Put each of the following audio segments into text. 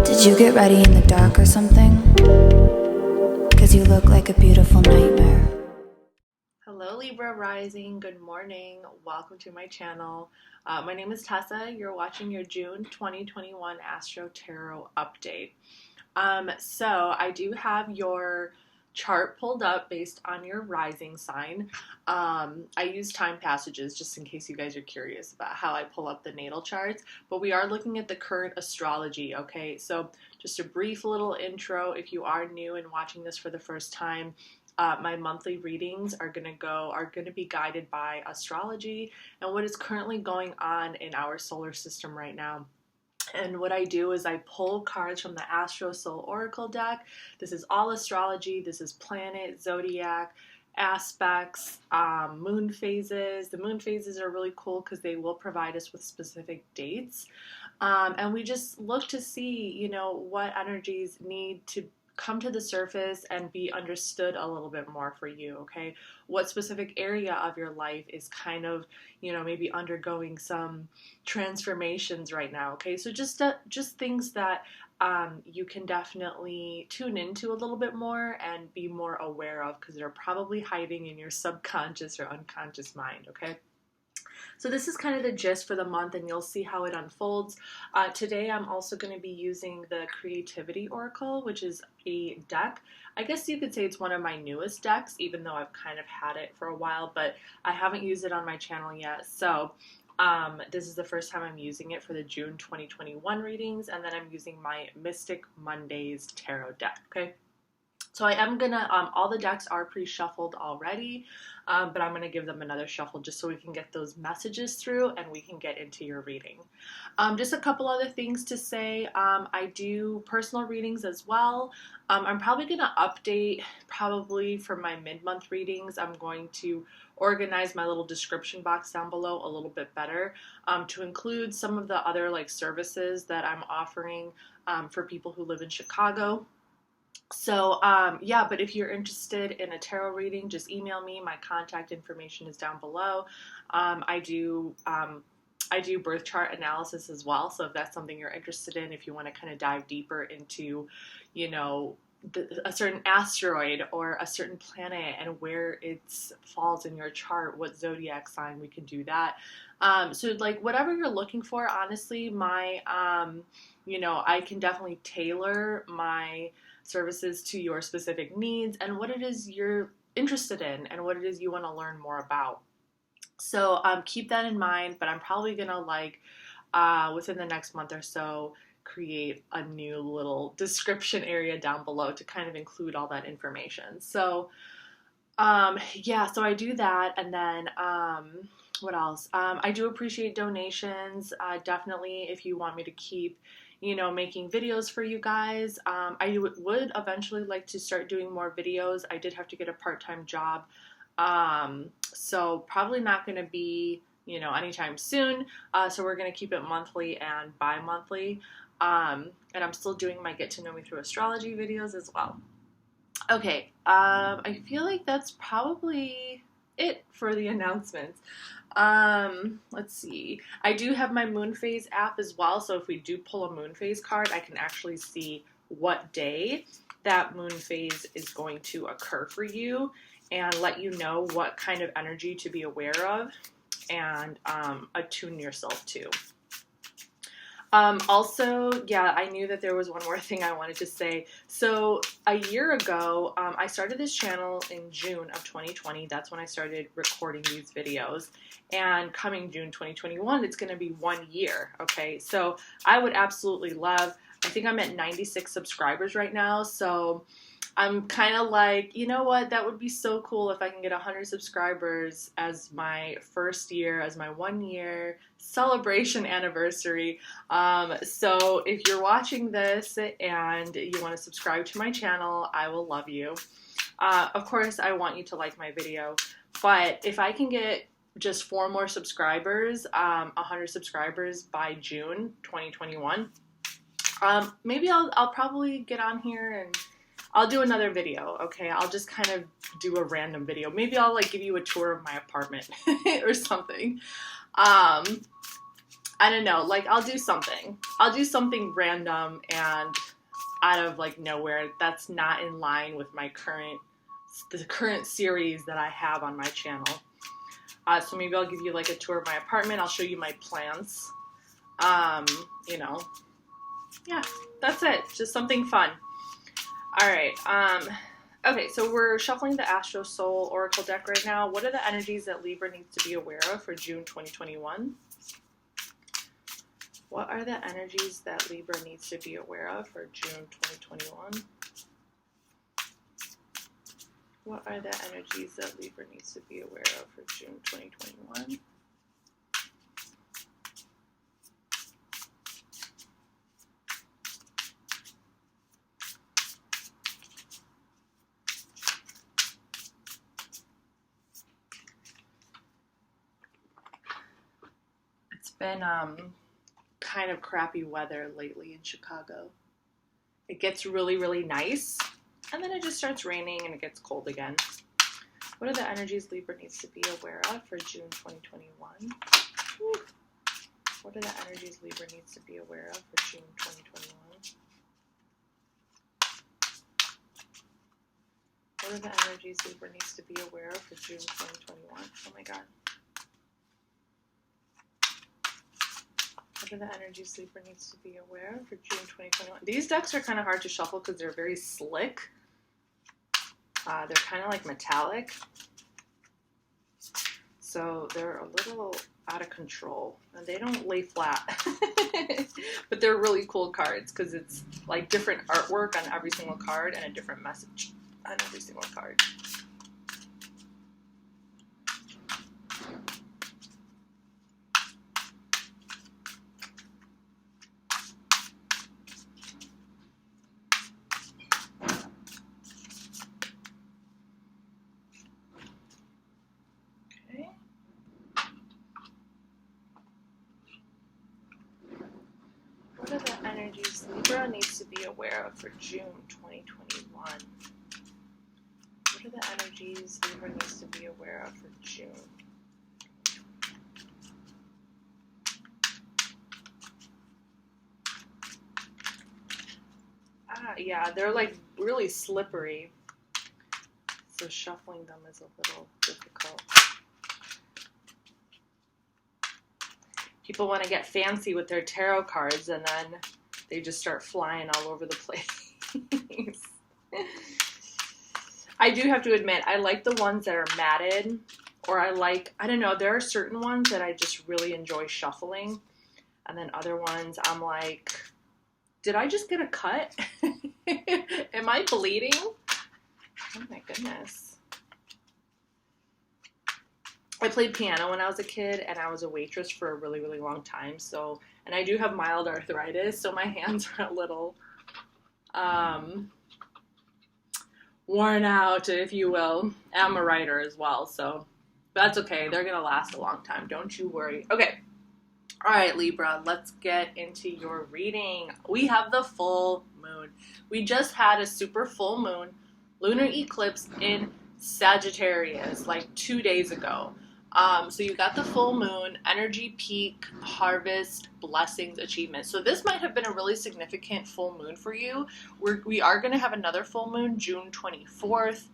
Did you get ready in the dark or something? 'Cause you look like a beautiful nightmare. Hello Libra rising, good morning, welcome to my channel. My name is Tessa, you're watching your June 2021 Astro Tarot update. So I do have your chart pulled up based on your rising sign. I use time passages just in case you guys are curious about how I pull up the natal charts, but we are looking at the current astrology, okay? So just a brief little intro if you are new and watching this for the first time. My monthly readings are going to be guided by astrology and what is currently going on in our solar system right now. And what I do is I pull cards from the Astro Soul Oracle deck. This is all astrology. This is planet, zodiac, aspects, moon phases. The moon phases are really cool because they will provide us with specific dates. And we just look to see, you know, what energies need to come to the surface and be understood a little bit more for you, okay? What specific area of your life is kind of, you know, maybe undergoing some transformations right now, okay? So just things that you can definitely tune into a little bit more and be more aware of because they're probably hiding in your subconscious or unconscious mind, okay? So this is kind of the gist for the month and you'll see how it unfolds. Today I'm also going to be using the Creativity Oracle, which is a deck. I guess you could say it's one of my newest decks, even though I've kind of had it for a while, but I haven't used it on my channel yet. So this is the first time I'm using it for the June 2021 readings, and then I'm using my Mystic Mondays tarot deck, okay? So I am gonna, all the decks are pre-shuffled already, but I'm gonna give them another shuffle just so we can get those messages through and we can get into your reading. Just a couple other things to say. I do personal readings as well. I'm probably gonna update probably for my mid-month readings. I'm going to organize my little description box down below a little bit better to include some of the other like services that I'm offering for people who live in Chicago. So, yeah, but if you're interested in a tarot reading, just email me. My contact information is down below. I do birth chart analysis as well. So if that's something you're interested in, if you want to kind of dive deeper into, you know, a certain asteroid or a certain planet and where it falls in your chart, what zodiac sign, we can do that. So like whatever you're looking for, honestly, my, you know, I can definitely tailor my services to your specific needs and what it is you're interested in and what it is you want to learn more about. So keep that in mind, but I'm probably gonna like within the next month or so create a new little description area down below to kind of include all that information. So yeah, so I do that, and then what else? I do appreciate donations. Definitely, if you want me to keep, you know, making videos for you guys. I would eventually like to start doing more videos. I did have to get a part-time job, so probably not going to be, you know, anytime soon. So we're going to keep it monthly and bi-monthly. And I'm still doing my Get to Know Me Through Astrology videos as well. Okay, I feel like that's probably it for the announcements. Let's see. I do have my moon phase app as well, so if we do pull a moon phase card, I can actually see what day that moon phase is going to occur for you and let you know what kind of energy to be aware of and attune yourself to. Also, yeah, I knew that there was one more thing I wanted to say. So a year ago, I started this channel in June of 2020. That's when I started recording these videos. And coming June 2021, it's going to be 1 year. Okay, so I would absolutely love, I think I'm at 96 subscribers right now. So I'm kind of like, you know what, that would be so cool if I can get 100 subscribers as my first year, as my 1 year celebration anniversary. So if you're watching this and you want to subscribe to my channel, I will love you. Of course, I want you to like my video, but if I can get just 4 more subscribers, 100 subscribers by June 2021, maybe I'll probably get on here and I'll do another video, okay? I'll just kind of do a random video. Maybe I'll like give you a tour of my apartment or something. I don't know, like I'll do something random and out of like nowhere that's not in line with the current series that I have on my channel. So maybe I'll give you like a tour of my apartment. I'll show you my plants. You know, yeah, that's it. Just something fun. All right. Okay, so we're shuffling the Astro Soul Oracle deck right now. What are the energies that Libra needs to be aware of for June 2021? What are the energies that Libra needs to be aware of for June 2021? What are the energies that Libra needs to be aware of for June 2021? It's been kind of crappy weather lately in Chicago. It gets really, really nice, and then it just starts raining and it gets cold again. What are the energies Libra needs to be aware of for June 2021? What are the energies Libra needs to be aware of for June 2021? What are the energies Libra needs to be aware of for June 2021? Oh my god. What are the energies Libra needs to be aware of for June 2021? These decks are kind of hard to shuffle because they're very slick. They're kind of like metallic. So they're a little out of control. And they don't lay flat. But they're really cool cards because it's like different artwork on every single card and a different message on every single card. What are the energies Libra needs to be aware of for June 2021? What are the energies Libra needs to be aware of for June? Yeah, they're like really slippery. So shuffling them is a little difficult. People want to get fancy with their tarot cards and then they just start flying all over the place. I do have to admit, I like the ones that are matted, or I don't know, there are certain ones that I just really enjoy shuffling, and then other ones I'm like, did I just get a cut? Am I bleeding? Oh my goodness. I played piano when I was a kid, and I was a waitress for a really, really long time. So, and I do have mild arthritis, so my hands are a little worn out, if you will. I'm a writer as well, so that's okay. They're gonna last a long time. Don't you worry. Okay. All right, Libra, let's get into your reading. We have the full moon. We just had a super full moon lunar eclipse in Sagittarius like 2 days ago. So you got the full moon, energy peak, harvest, blessings, achievement. So this might have been a really significant full moon for you. We are going to have another full moon June 24th,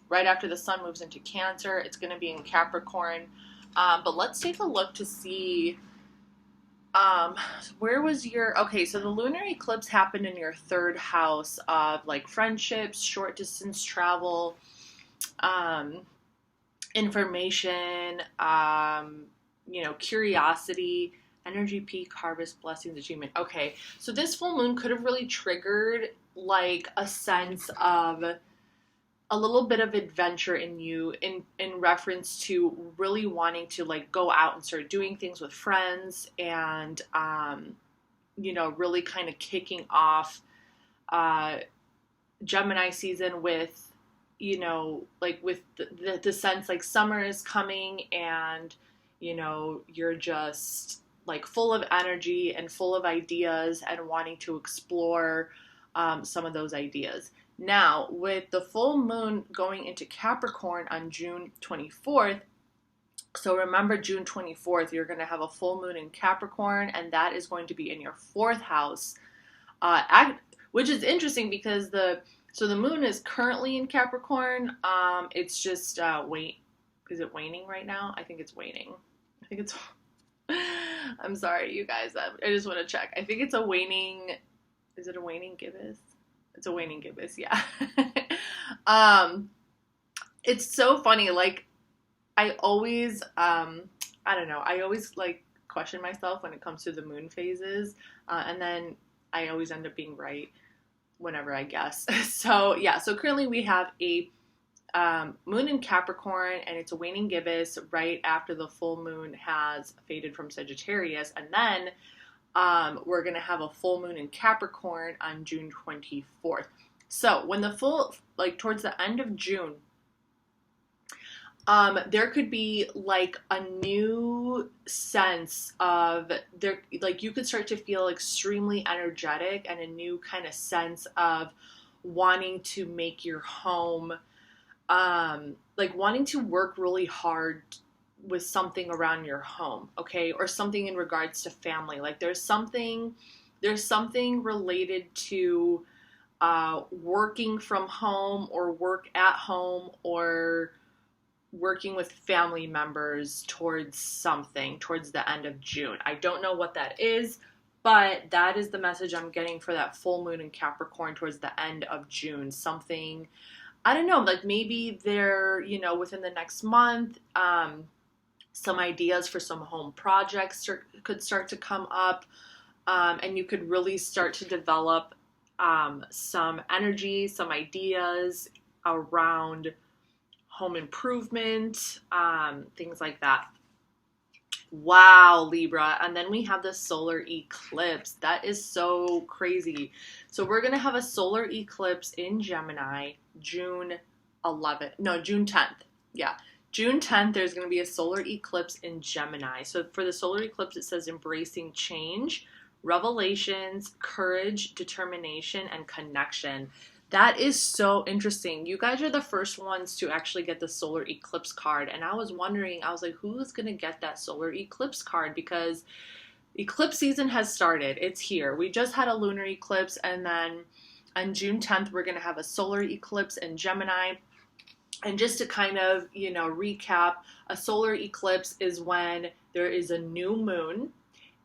right after the sun moves into Cancer. It's going to be in Capricorn. But let's take a look to see where was okay, so the lunar eclipse happened in your third house of like friendships, short distance travel, information, curiosity, energy peak, harvest, blessings, achievement. Okay, so this full moon could have really triggered like a sense of a little bit of adventure in you in reference to really wanting to like go out and start doing things with friends and, really kind of kicking off Gemini season with, with the sense like summer is coming and, you're just like full of energy and full of ideas and wanting to explore some of those ideas. Now, with the full moon going into Capricorn on June 24th, So remember, June 24th, you're going to have a full moon in Capricorn, and that is going to be in your 4th house, which is interesting because the moon is currently in Capricorn. It's just is it waning right now? I think it's waning. I think it's I'm sorry, you guys. I just want to check. I think it's a waning. Is it a waning gibbous? It's a waning gibbous, yeah. It's so funny. Like, I always, I don't know. I always like question myself when it comes to the moon phases, and then I always end up being right whenever I guess. So yeah. So currently we have a moon in Capricorn, and it's a waning gibbous right after the full moon has faded from Sagittarius, and then we're gonna have a full moon in Capricorn on June 24th. So when the full, like towards the end of June, there could be like a new sense of there, like you could start to feel extremely energetic and a new kind of sense of wanting to make your home, like wanting to work really hard with something around your home, okay? Or something in regards to family. Like there's something related to working from home or work at home or working with family members towards something towards the end of June. I don't know what that is, but that is the message I'm getting for that full moon in Capricorn towards the end of June. Something, I don't know, like maybe they're, you know, within the next month, some ideas for some home projects could start to come up, and you could really start to develop some energy, some ideas around home improvement, things like that. Wow, Libra. And then we have the solar eclipse. That is so crazy. So we're going to have a solar eclipse in Gemini June 10th. Yeah. June 10th, there's going to be a solar eclipse in Gemini. So for the solar eclipse, it says embracing change, revelations, courage, determination, and connection. That is so interesting. You guys are the first ones to actually get the solar eclipse card. And I was wondering, I was like, who's going to get that solar eclipse card? Because eclipse season has started. It's here. We just had a lunar eclipse. And then on June 10th, we're going to have a solar eclipse in Gemini. And just to kind of, you know, recap, a solar eclipse is when there is a new moon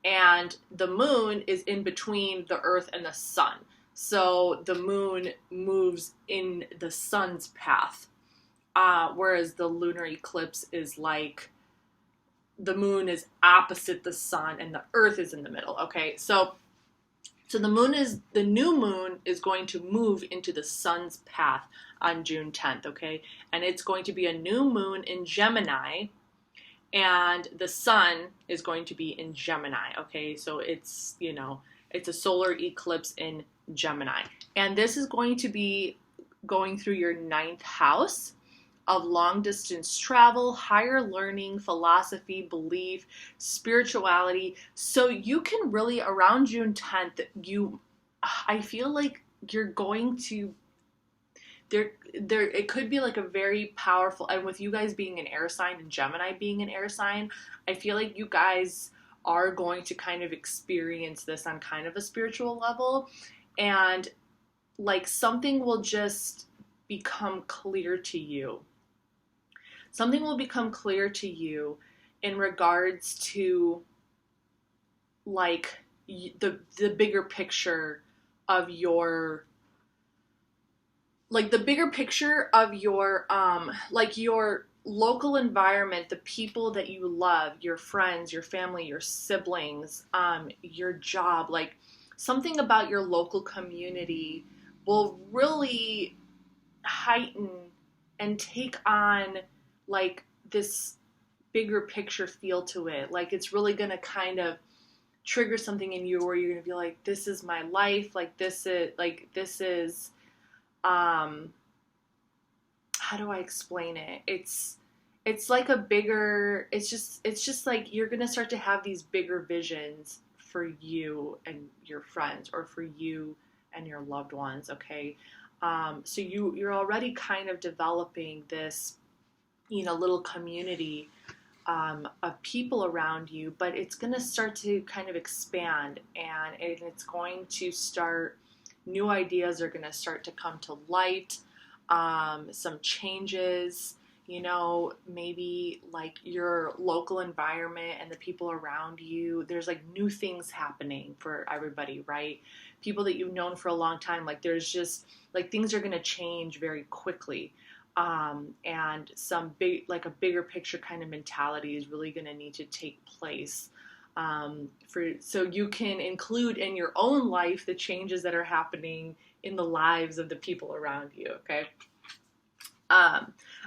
and the moon is in between the earth and the sun. So the moon moves in the sun's path, whereas the lunar eclipse is like the moon is opposite the sun and the earth is in the middle. Okay, so the new moon is going to move into the sun's path on June 10th. Okay, and it's going to be a new moon in Gemini, and the sun is going to be in Gemini. Okay, so it's, you know, it's a solar eclipse in Gemini. And this is going to be going through your 9th house of long distance travel, higher learning, philosophy, belief, spirituality. So you can really, around June 10th, I feel like you're going to, it could be like a very powerful, and with you guys being an air sign and Gemini being an air sign, I feel like you guys are going to kind of experience this on kind of a spiritual level, and like something will just become clear to you. Something will become clear to you in regards to like the bigger picture of your, like the bigger picture of your like your local environment, the people that you love, your friends, your family, your siblings, your job, like something about your local community will really heighten and take on like this bigger picture feel to it. Like it's really going to kind of trigger something in you where you're going to be like, this is my life. Like this is, how do I explain it? It's like a bigger, it's just like you're going to start to have these bigger visions for you and your friends, or for you and your loved ones. Okay. So you're already kind of developing this, you know, little community of people around you, but it's going to start to kind of expand, and it's going to start, new ideas are going to start to come to light, some changes, maybe like your local environment and the people around you, there's like new things happening for everybody, right? People that you've known for a long time, like there's just like things are going to change very quickly. And some big, like a bigger picture kind of mentality is really going to need to take place, so you can include in your own life the changes that are happening in the lives of the people around you. Okay.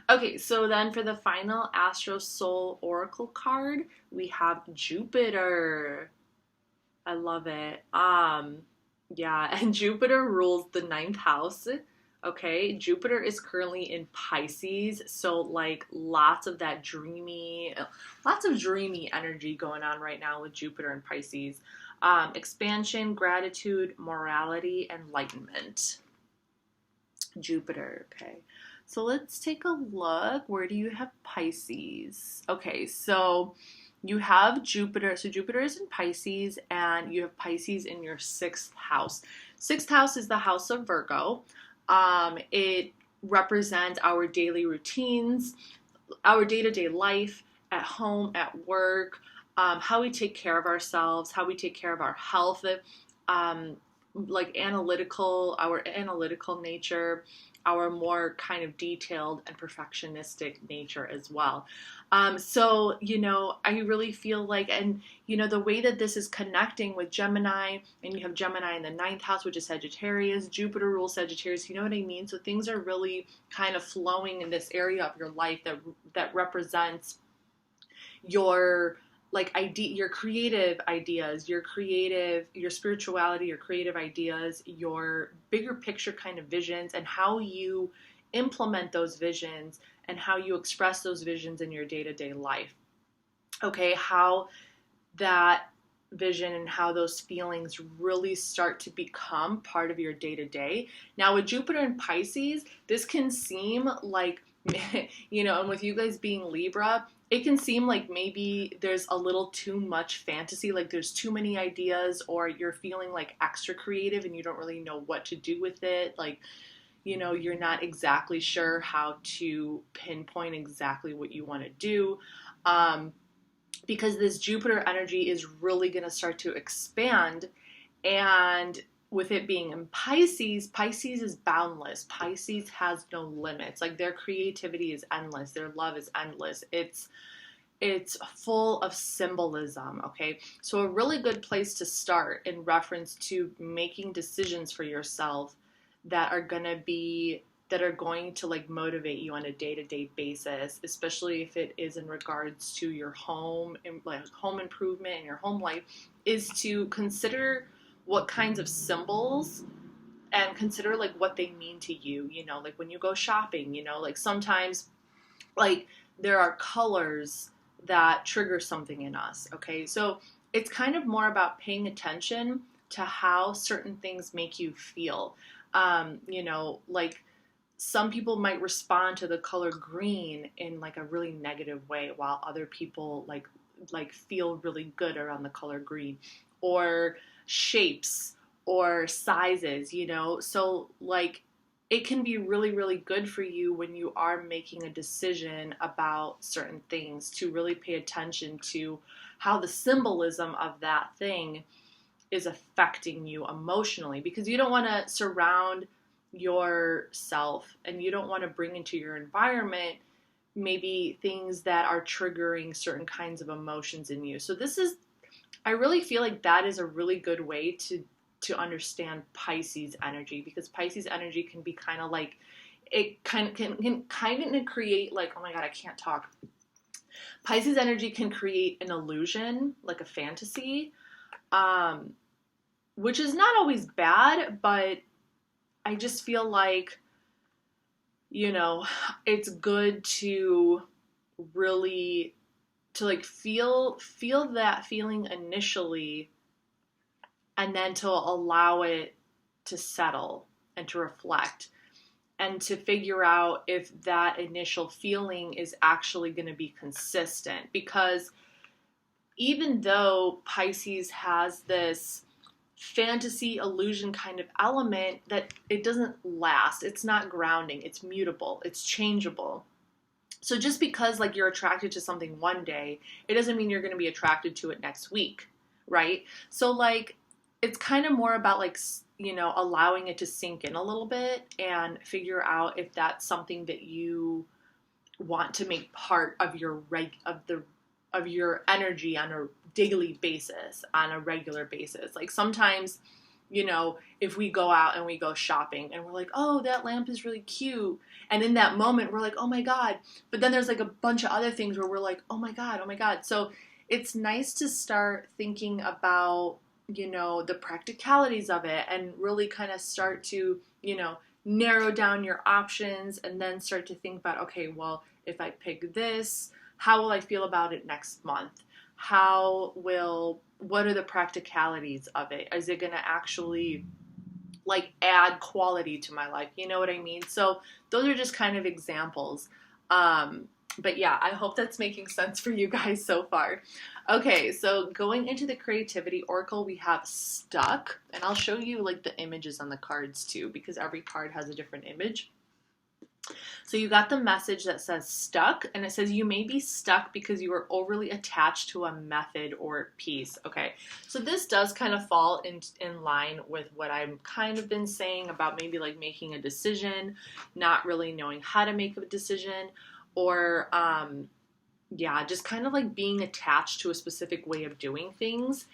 Okay, so then for the final Astro Soul Oracle card, we have Jupiter. I love it. Yeah, and Jupiter rules the 9th house. Okay, Jupiter is currently in Pisces, so like lots of dreamy energy going on right now with Jupiter and Pisces. Expansion, gratitude, morality, enlightenment. Jupiter, okay. So let's take a look. Where do you have Pisces? Okay, so you have Jupiter. So Jupiter is in Pisces, and you have Pisces in your 6th house. 6th house is the house of Virgo. It represents our daily routines, our day-to-day life, at home, at work, how we take care of ourselves, how we take care of our health, like our analytical nature, our more kind of detailed and perfectionistic nature as well. So, I really feel like, and, the way that this is connecting with Gemini, and you have Gemini in the 9th house, which is Sagittarius, Jupiter rules Sagittarius, you know what I mean? So things are really kind of flowing in this area of your life that represents your your creative ideas, your spirituality, your creative ideas, your bigger picture kind of visions, and how you implement those visions and how you express those visions in your day-to-day life. Okay, how that vision and how those feelings really start to become part of your day-to-day. Now with Jupiter and Pisces, this can seem like, and with you guys being Libra, it can seem like maybe there's a little too much fantasy, like there's too many ideas, or you're feeling like extra creative and you don't really know what to do with it. Like, you're not exactly sure how to pinpoint exactly what you want to do. Because this Jupiter energy is really going to start to expand, and with it being in Pisces, Pisces is boundless. Pisces has no limits. Like their creativity is endless. Their love is endless. It's full of symbolism, okay? So a really good place to start in reference to making decisions for yourself that are going to like motivate you on a day-to-day basis, especially if it is in regards to your home and like home improvement and your home life, is to consider what kinds of symbols, and consider like what they mean to you, like when you go shopping, like sometimes like there are colors that trigger something in us, okay? So it's kind of more about paying attention to how certain things make you feel. Like some people might respond to the color green in like a really negative way, while other people like feel really good around the color green, or shapes or sizes, so like it can be really, really good for you when you are making a decision about certain things to really pay attention to how the symbolism of that thing is affecting you emotionally, because you don't want to surround yourself and you don't want to bring into your environment maybe things that are triggering certain kinds of emotions in you. So I really feel like that is a really good way to understand Pisces energy, because Pisces energy can be kind of like, it can kind of create like, oh my God, I can't talk. Pisces energy can create an illusion, like a fantasy, which is not always bad, but I just feel like, it's good to really to like feel that feeling initially, and then to allow it to settle and to reflect. and to figure out if that initial feeling is actually going to be consistent. Because even though Pisces has this fantasy illusion kind of element, that it doesn't last, it's not grounding, it's mutable, it's changeable. So just because like you're attracted to something one day, it doesn't mean you're going to be attracted to it next week, right? So like it's kind of more about like, you know, allowing it to sink in a little bit and figure out if that's something that you want to make part of your of your energy on a daily basis, on a regular basis. Like sometimes, you know, if we go out and we go shopping and we're like, oh, that lamp is really cute. And in that moment, we're like, oh my God. But then there's like a bunch of other things where we're like, oh my God, oh my God. So it's nice to start thinking about, you know, the practicalities of it and really kind of start to, you know, narrow down your options and then start to think about, okay, well, if I pick this, how will I feel about it next month? What are the practicalities of it? Is it going to actually like add quality to my life? You know what I mean? So those are just kind of examples. But yeah, I hope that's making sense for you guys so far. Okay, so going into the creativity oracle, we have stuck, and I'll show you like the images on the cards too, because every card has a different image. So you got the message that says stuck, and it says you may be stuck because you are overly attached to a method or piece. Okay, so this does kind of fall in line with what I've kind of been saying about maybe like making a decision, not really knowing how to make a decision, or yeah, just kind of like being attached to a specific way of doing things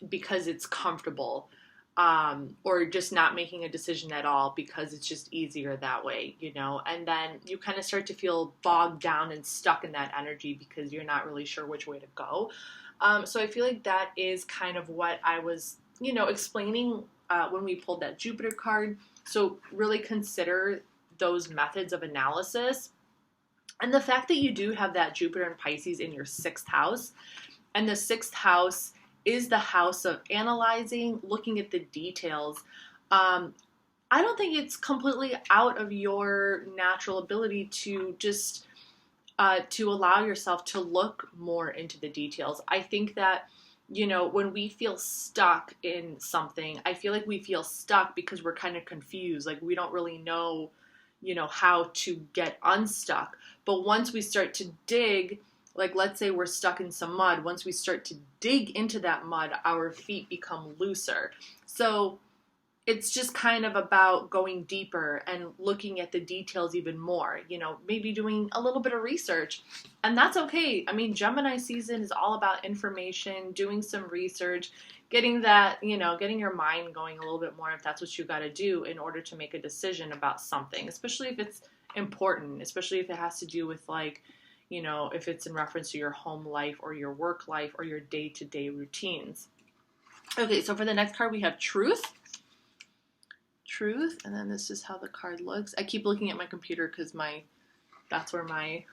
because it's comfortable. Or just not making a decision at all because it's just easier that way, you know, and then you kind of start to feel bogged down and stuck in that energy because you're not really sure which way to go. So I feel like that is kind of what I was, you know, explaining when we pulled that Jupiter card. So really consider those methods of analysis. And the fact that you do have that Jupiter and Pisces in your 6th house, and the 6th house is the house of analyzing, looking at the details. I don't think it's completely out of your natural ability to just to allow yourself to look more into the details. I think that, you know, when we feel stuck in something, I feel like we feel stuck because we're kind of confused. Like we don't really know, you know, how to get unstuck. But once we start to dig, like let's say we're stuck in some mud, once we start to dig into that mud, our feet become looser. So it's just kind of about going deeper and looking at the details even more, you know, maybe doing a little bit of research. And that's okay. I mean, Gemini season is all about information, doing some research, getting that, you know, getting your mind going a little bit more if that's what you got to do in order to make a decision about something, especially if it's important, especially if it has to do with like, you know, if it's in reference to your home life or your work life or your day-to-day routines. Okay, so for the next card, we have Truth. Truth, and then this is how the card looks. I keep looking at my computer because that's where my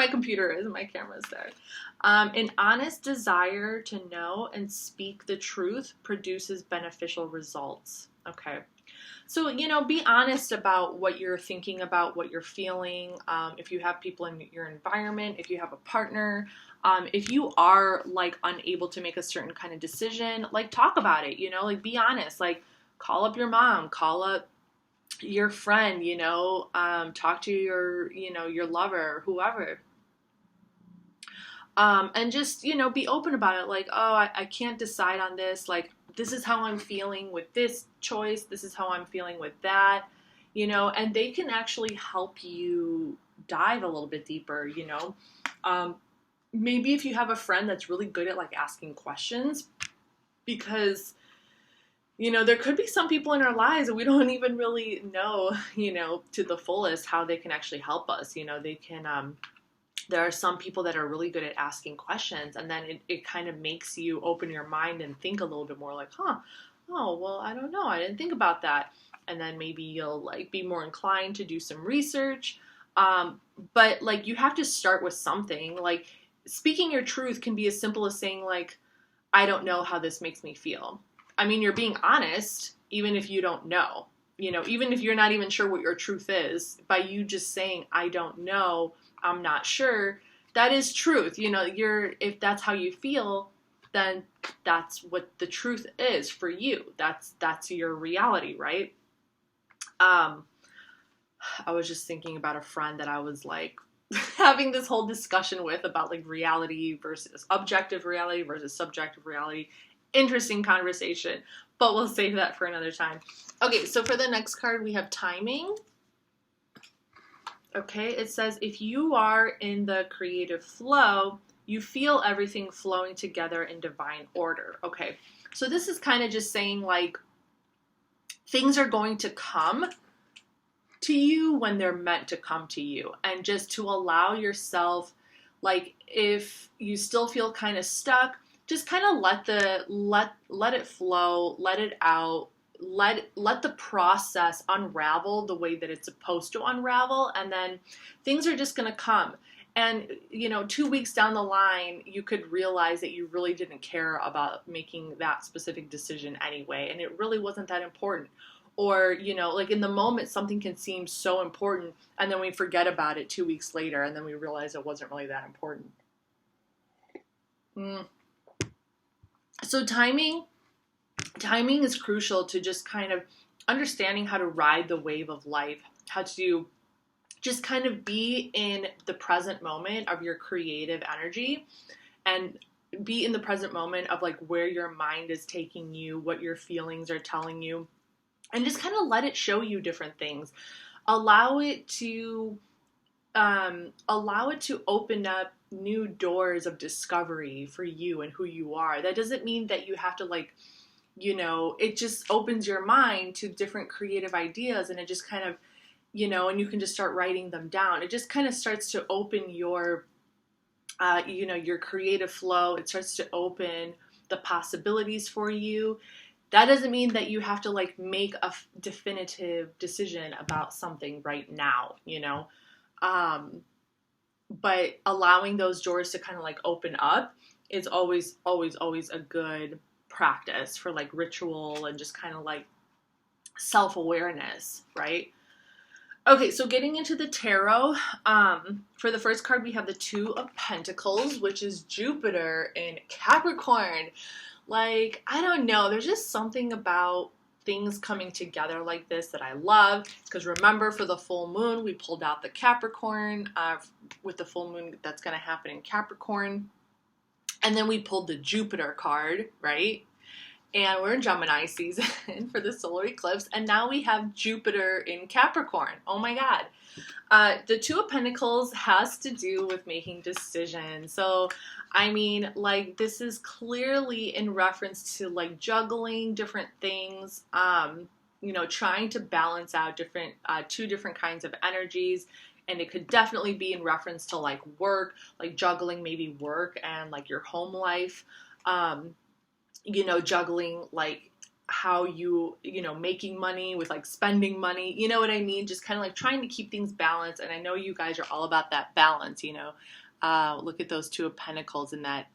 computer is and my camera's there. An honest desire to know and speak the truth produces beneficial results. Okay. So, you know, be honest about what you're thinking about, what you're feeling. If you have people in your environment, if you have a partner, if you are like unable to make a certain kind of decision, like talk about it, you know, like be honest, like call up your mom, call up your friend, you know, talk to your, you know, your lover, whoever. And just, you know, be open about it. Like, oh, I can't decide on this. Like, this is how I'm feeling with this choice. This is how I'm feeling with that, you know, and they can actually help you dive a little bit deeper, you know. Maybe if you have a friend that's really good at like asking questions, because, you know, there could be some people in our lives that we don't even really know, you know, to the fullest how they can actually help us. You know, they can, there are some people that are really good at asking questions, and then it kind of makes you open your mind and think a little bit more like, oh, well, I don't know. I didn't think about that. And then maybe you'll like be more inclined to do some research. But like you have to start with something. Like speaking your truth can be as simple as saying like, I don't know how this makes me feel. I mean, you're being honest, even if you don't know. you know, even if you're not even sure what your truth is, by you just saying, I don't know, I'm not sure, that is truth. You know, if that's how you feel, then that's what the truth is for you. That's your reality, right? I was just thinking about a friend that I was like having this whole discussion with about like reality versus objective reality versus subjective reality. Interesting conversation, but we'll save that for another time. Okay, so for the next card, we have timing. Okay, it says, if you are in the creative flow, you feel everything flowing together in divine order. Okay, so this is kind of just saying like things are going to come to you when they're meant to come to you, and just to allow yourself, like if you still feel kind of stuck, just kind of let it flow, let it out, let the process unravel the way that it's supposed to unravel, and then things are just going to come. And, you know, 2 weeks down the line, you could realize that you really didn't care about making that specific decision anyway, and it really wasn't that important. Or, you know, like in the moment, something can seem so important, and then we forget about it 2 weeks later, and then we realize it wasn't really that important. So timing is crucial to just kind of understanding how to ride the wave of life, how to just kind of be in the present moment of your creative energy, and be in the present moment of like where your mind is taking you, what your feelings are telling you, and just kind of let it show you different things. Allow it to open up new doors of discovery for you and who you are. That doesn't mean that you have to like, you know, it just opens your mind to different creative ideas, and it just kind of, you know, and you can just start writing them down. It just kind of starts to open your, you know, your creative flow. It starts to open the possibilities for you. That doesn't mean that you have to like make a definitive decision about something right now, you know, but allowing those doors to kind of like open up is always a good practice for like ritual and just kind of like self-awareness, right? Okay, so getting into the tarot, for the first card, we have the Two of Pentacles, which is Jupiter in Capricorn. Like, I don't know, there's just something about things coming together like this that I love, because remember, for the full moon, we pulled out the Capricorn, with the full moon that's going to happen in Capricorn, and then we pulled the Jupiter card, right? And we're in Gemini season for the solar eclipse, and now we have Jupiter in Capricorn. Oh my God. The Two of Pentacles has to do with making decisions. So, I mean, like, this is clearly in reference to, like, juggling different things, you know, trying to balance out two different kinds of energies. And it could definitely be in reference to, like, work, like juggling maybe work and, like, your home life. You know, juggling like how you know, making money with like spending money, you know what I mean? Just kind of like trying to keep things balanced. And I know you guys are all about that balance, you know. Look at those Two of Pentacles in that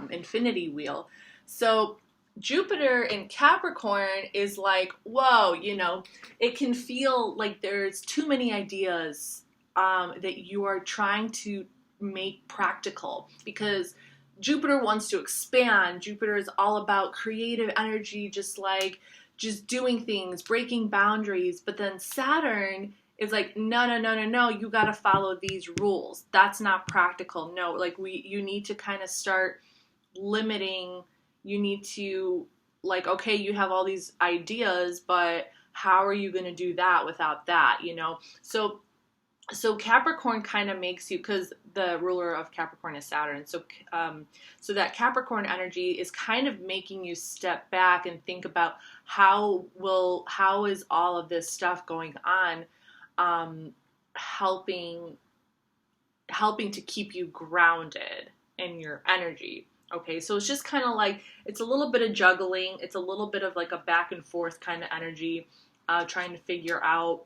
infinity wheel. So Jupiter in Capricorn is like, whoa, you know, it can feel like there's too many ideas that you are trying to make practical, because Jupiter wants to expand. Jupiter is all about creative energy, just doing things, breaking boundaries. But then Saturn is like, no, you got to follow these rules. That's not practical. No, like you need to kind of start limiting. You need to, like, okay, you have all these ideas, but how are you going to do that without that, you know? So Capricorn kind of makes you, because the ruler of Capricorn is Saturn, so that Capricorn energy is kind of making you step back and think about how is all of this stuff going on, helping to keep you grounded in your energy. Okay, so it's just kind of like, it's a little bit of juggling, it's a little bit of like a back and forth kind of energy, trying to figure out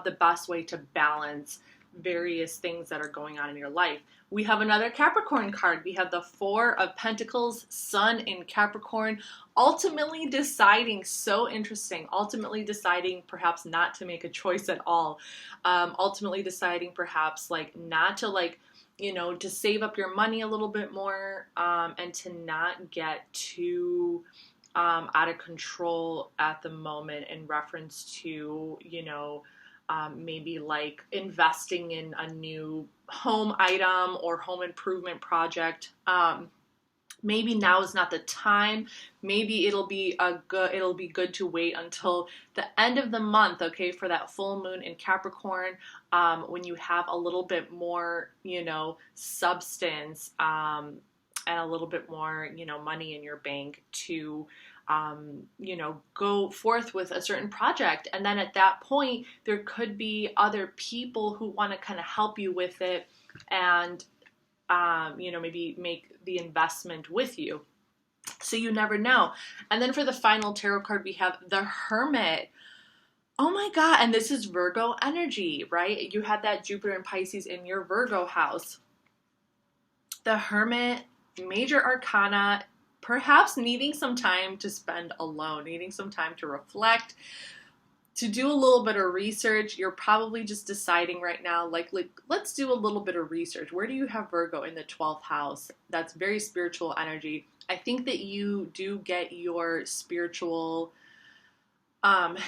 the best way to balance various things that are going on in your life. We have another Capricorn card. We have the Four of Pentacles, Sun in Capricorn, ultimately deciding, so interesting, ultimately deciding perhaps not to make a choice at all, ultimately deciding perhaps like not to like, you know, to save up your money a little bit more, and to not get too out of control at the moment in reference to, you know, maybe like investing in a new home item or home improvement project. Maybe now is not the time. Maybe it'll be good to wait until the end of the month, okay, for that full moon in Capricorn, when you have a little bit more, you know, substance, and a little bit more, you know, money in your bank to, you know, go forth with a certain project. And then at that point, there could be other people who want to kind of help you with it and, you know, maybe make the investment with you. So you never know. And then for the final tarot card, we have the Hermit. Oh my God. And this is Virgo energy, right? You had that Jupiter and Pisces in your Virgo house. The Hermit, major arcana, perhaps needing some time to spend alone, needing some time to reflect, to do a little bit of research. You're probably just deciding right now, like let's do a little bit of research. Where do you have Virgo in the 12th house? That's very spiritual energy. I think that you do get your spiritual,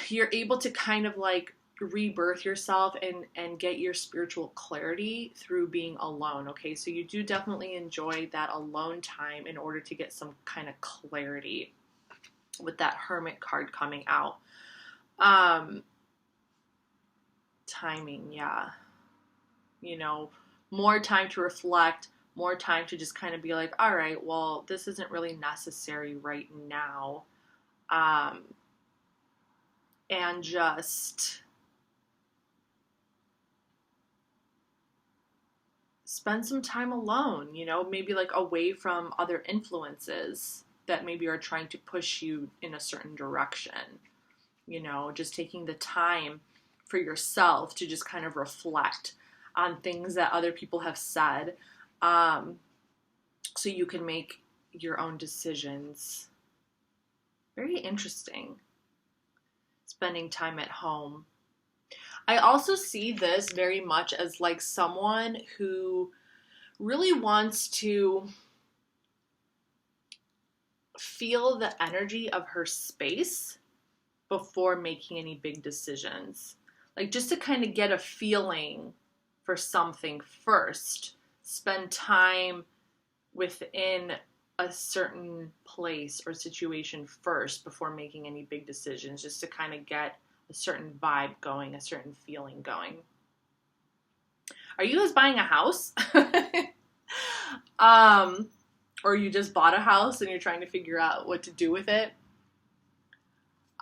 you're able to kind of like rebirth yourself and get your spiritual clarity through being alone. Okay, so you do definitely enjoy that alone time in order to get some kind of clarity with that Hermit card coming out. Timing, yeah, you know, more time to reflect, more time to just kind of be like, all right, well, this isn't really necessary right now, and just spend some time alone, you know, maybe like away from other influences that maybe are trying to push you in a certain direction. You know, just taking the time for yourself to just kind of reflect on things that other people have said, so you can make your own decisions. Very interesting. Spending time at home. I also see this very much as like someone who really wants to feel the energy of her space before making any big decisions. Like just to kind of get a feeling for something first. Spend time within a certain place or situation first before making any big decisions, just to kind of get a certain vibe going, a certain feeling going. Are you guys buying a house? Or you just bought a house and you're trying to figure out what to do with it?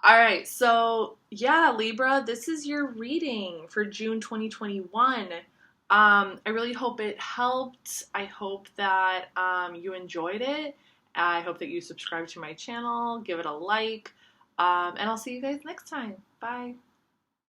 All right, so yeah, Libra, this is your reading for June 2021. I really hope it helped. I hope that you enjoyed it. I hope that you subscribe to my channel, give it a like, and I'll see you guys next time. Bye.